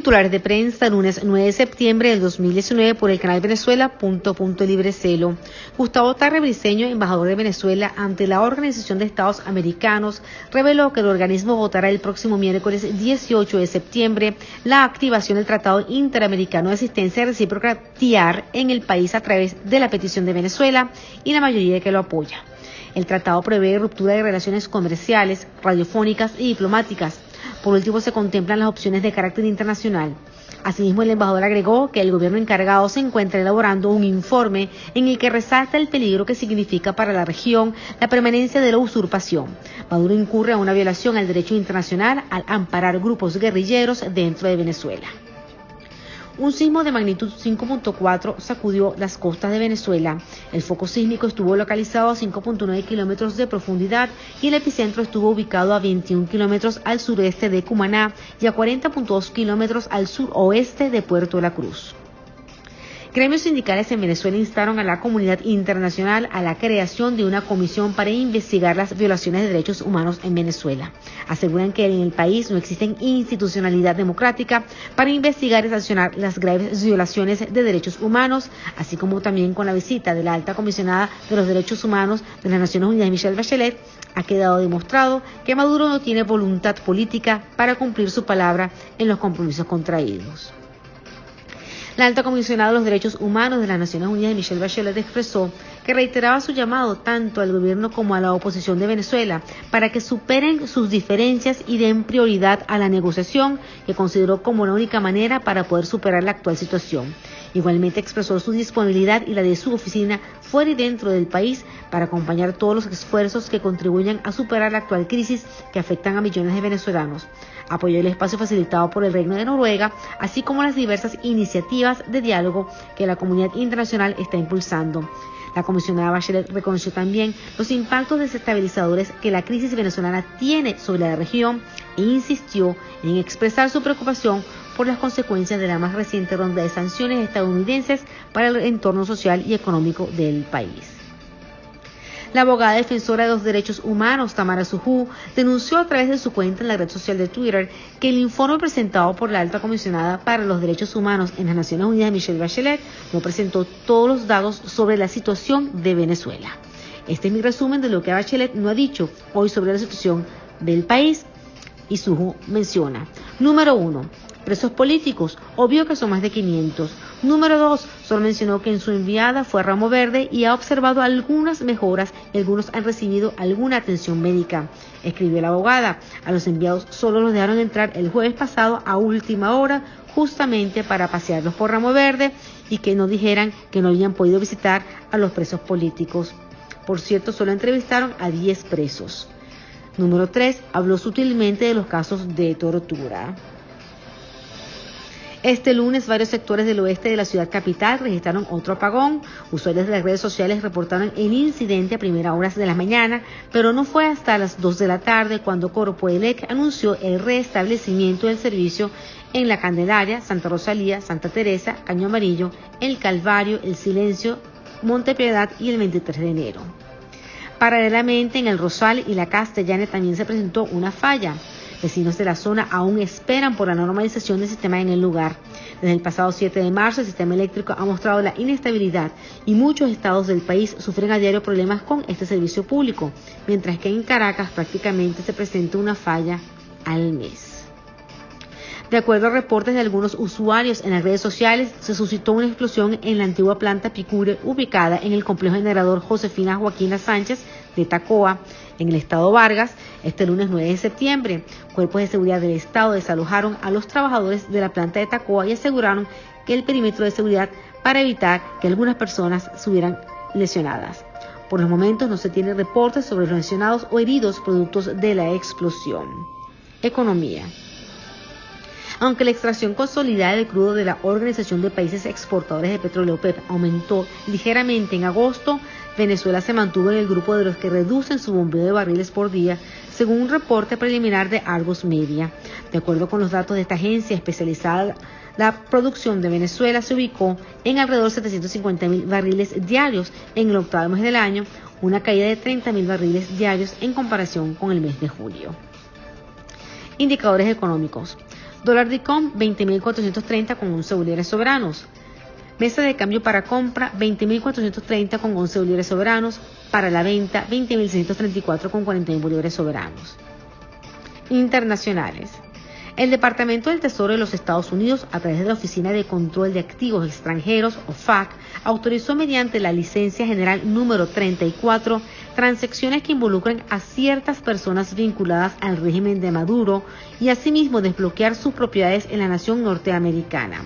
Titulares de prensa, lunes 9 de septiembre del 2019 por el canal Venezuela. Librecelo. Gustavo Tarre Briceño, embajador de Venezuela ante la Organización de Estados Americanos, reveló que el organismo votará el próximo miércoles 18 de septiembre la activación del Tratado Interamericano de Asistencia Recíproca TIAR en el país a través de la petición de Venezuela y la mayoría que lo apoya. El tratado prevé ruptura de relaciones comerciales, radiofónicas y diplomáticas. Por último, se contemplan las opciones de carácter internacional. Asimismo, el embajador agregó que el gobierno encargado se encuentra elaborando un informe en el que resalta el peligro que significa para la región la permanencia de la usurpación. Maduro incurre a una violación al derecho internacional al amparar grupos guerrilleros dentro de Venezuela. Un sismo de magnitud 5.4 sacudió las costas de Venezuela. El foco sísmico estuvo localizado a 5.9 kilómetros de profundidad y el epicentro estuvo ubicado a 21 kilómetros al sureste de Cumaná y a 40.2 kilómetros al suroeste de Puerto La Cruz. Gremios sindicales en Venezuela instaron a la comunidad internacional a la creación de una comisión para investigar las violaciones de derechos humanos en Venezuela. Aseguran que en el país no existe institucionalidad democrática para investigar y sancionar las graves violaciones de derechos humanos, así como también con la visita de la alta comisionada de los derechos humanos de las Naciones Unidas, Michelle Bachelet. Ha quedado demostrado que Maduro no tiene voluntad política para cumplir su palabra en los compromisos contraídos. La alta comisionada de los derechos humanos de las Naciones Unidas, Michelle Bachelet, expresó que reiteraba su llamado tanto al gobierno como a la oposición de Venezuela para que superen sus diferencias y den prioridad a la negociación, que consideró como la única manera para poder superar la actual situación. Igualmente expresó su disponibilidad y la de su oficina fuera y dentro del país para acompañar todos los esfuerzos que contribuyan a superar la actual crisis que afectan a millones de venezolanos. Apoyó el espacio facilitado por el Reino de Noruega, así como las diversas iniciativas de diálogo que la comunidad internacional está impulsando. La comisionada Bachelet reconoció también los impactos desestabilizadores que la crisis venezolana tiene sobre la región e insistió en expresar su preocupación por las consecuencias de la más reciente ronda de sanciones estadounidenses para el entorno social y económico del país. La abogada defensora de los derechos humanos, Tamara Sujú, denunció a través de su cuenta en la red social de Twitter que el informe presentado por la alta comisionada para los derechos humanos en las Naciones Unidas, Michelle Bachelet, no presentó todos los datos sobre la situación de Venezuela. Este es mi resumen de lo que Bachelet no ha dicho hoy sobre la situación del país. Y Sujú menciona: número 1, presos políticos, obvio que son más de 500. Número 2, solo mencionó que en su enviada fue a Ramo Verde y ha observado algunas mejoras y algunos han recibido alguna atención médica. Escribió la abogada: a los enviados solo los dejaron entrar el jueves pasado a última hora, justamente para pasearlos por Ramo Verde y que no dijeran que no habían podido visitar a los presos políticos. Por cierto, solo entrevistaron a 10 presos. Número 3, habló sutilmente de los casos de tortura. Este lunes, varios sectores del oeste de la ciudad capital registraron otro apagón. Usuarios de las redes sociales reportaron el incidente a primeras horas de la mañana, pero no fue hasta las 2 de la tarde cuando Corpoelec anunció el restablecimiento del servicio en La Candelaria, Santa Rosalía, Santa Teresa, Caño Amarillo, El Calvario, El Silencio, Montepiedad y el 23 de enero. Paralelamente, en El Rosal y La Castellana también se presentó una falla. Vecinos de la zona aún esperan por la normalización del sistema en el lugar. Desde el pasado 7 de marzo, el sistema eléctrico ha mostrado la inestabilidad y muchos estados del país sufren a diario problemas con este servicio público, mientras que en Caracas prácticamente se presenta una falla al mes. De acuerdo a reportes de algunos usuarios en las redes sociales, se suscitó una explosión en la antigua planta Picure ubicada en el complejo generador Josefina Joaquina Sánchez de Tacoa, en el estado Vargas, este lunes 9 de septiembre. Cuerpos de seguridad del estado desalojaron a los trabajadores de la planta de Tacoa y aseguraron que el perímetro de seguridad para evitar que algunas personas estuvieran lesionadas. Por los momentos no se tienen reportes sobre los lesionados o heridos productos de la explosión. Economía. Aunque la extracción consolidada del crudo de la Organización de Países Exportadores de Petróleo OPEP aumentó ligeramente en agosto, Venezuela se mantuvo en el grupo de los que reducen su bombeo de barriles por día, según un reporte preliminar de Argos Media. De acuerdo con los datos de esta agencia especializada, la producción de Venezuela se ubicó en alrededor de 750.000 barriles diarios en el octavo mes del año, una caída de 30.000 barriles diarios en comparación con el mes de julio. Indicadores económicos. Dólar DICOM 20.430 con 11 bolívares soberanos. Mesa de cambio para compra 20.430 con 11 bolívares soberanos. Para la venta 20.634 con 41 bolívares soberanos. Internacionales. El Departamento del Tesoro de los Estados Unidos, a través de la Oficina de Control de Activos Extranjeros, OFAC, autorizó mediante la licencia general número 34 transacciones que involucran a ciertas personas vinculadas al régimen de Maduro y asimismo desbloquear sus propiedades en la nación norteamericana.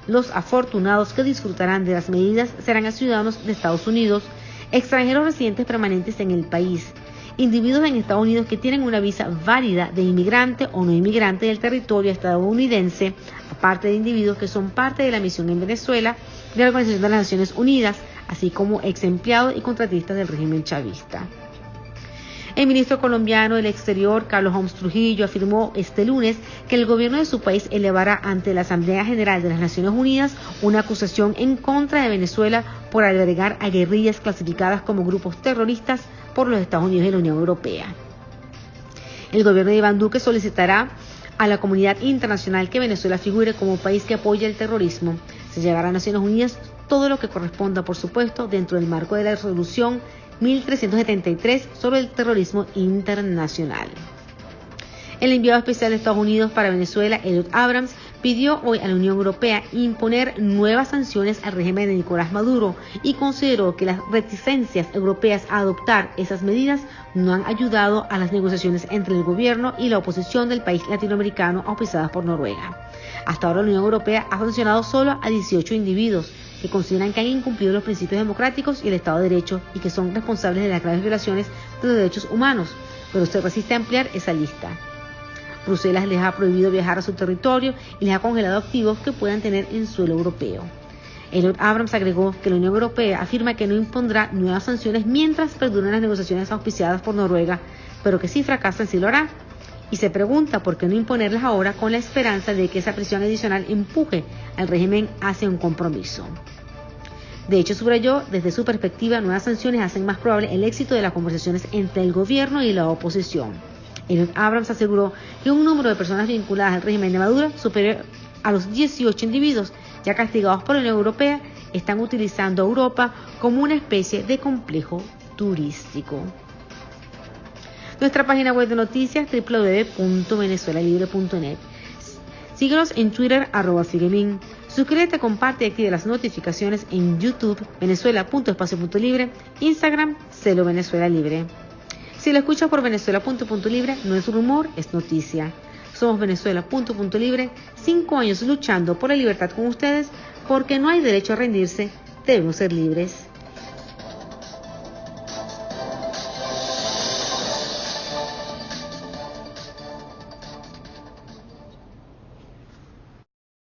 Los afortunados que disfrutarán de las medidas serán ciudadanos de Estados Unidos, extranjeros residentes permanentes en el país, individuos en Estados Unidos que tienen una visa válida de inmigrante o no inmigrante del territorio estadounidense, aparte de individuos que son parte de la misión en Venezuela de la Organización de las Naciones Unidas, así como ex empleados y contratistas del régimen chavista. El ministro colombiano del Exterior, Carlos Holmes Trujillo, afirmó este lunes que el gobierno de su país elevará ante la Asamblea General de las Naciones Unidas una acusación en contra de Venezuela por albergar a guerrillas clasificadas como grupos terroristas por los Estados Unidos y la Unión Europea. El gobierno de Iván Duque solicitará a la comunidad internacional que Venezuela figure como país que apoya el terrorismo. Se llevará a Naciones Unidas todo lo que corresponda, por supuesto, dentro del marco de la resolución 1373 sobre el terrorismo internacional. El enviado especial de Estados Unidos para Venezuela, Elliot Abrams, pidió hoy a la Unión Europea imponer nuevas sanciones al régimen de Nicolás Maduro y consideró que las reticencias europeas a adoptar esas medidas no han ayudado a las negociaciones entre el gobierno y la oposición del país latinoamericano auspiciadas por Noruega. Hasta ahora la Unión Europea ha sancionado solo a 18 individuos que consideran que han incumplido los principios democráticos y el Estado de Derecho y que son responsables de las graves violaciones de los derechos humanos, pero se resiste a ampliar esa lista. Bruselas les ha prohibido viajar a su territorio y les ha congelado activos que puedan tener en suelo europeo. Elliot Abrams agregó que la Unión Europea afirma que no impondrá nuevas sanciones mientras perduren las negociaciones auspiciadas por Noruega, pero que si fracasan sí lo hará. Y se pregunta por qué no imponerlas ahora con la esperanza de que esa presión adicional empuje al régimen hacia un compromiso. De hecho, subrayó, desde su perspectiva, nuevas sanciones hacen más probable el éxito de las conversaciones entre el gobierno y la oposición. Elliot Abrams aseguró que un número de personas vinculadas al régimen de Maduro, superior a los 18 individuos ya castigados por la Unión Europea, están utilizando a Europa como una especie de complejo turístico. Nuestra página web de noticias www.venezuelalibre.net. Síguenos en Twitter @Figuemin. Suscríbete, comparte y active las notificaciones en YouTube Venezuela.espacio.libre, Instagram Celo Venezuela Libre. Si lo escuchas por Venezuela.libre, no es rumor, es noticia. Somos Venezuela.libre, 5 años luchando por la libertad con ustedes, porque no hay derecho a rendirse, debemos ser libres.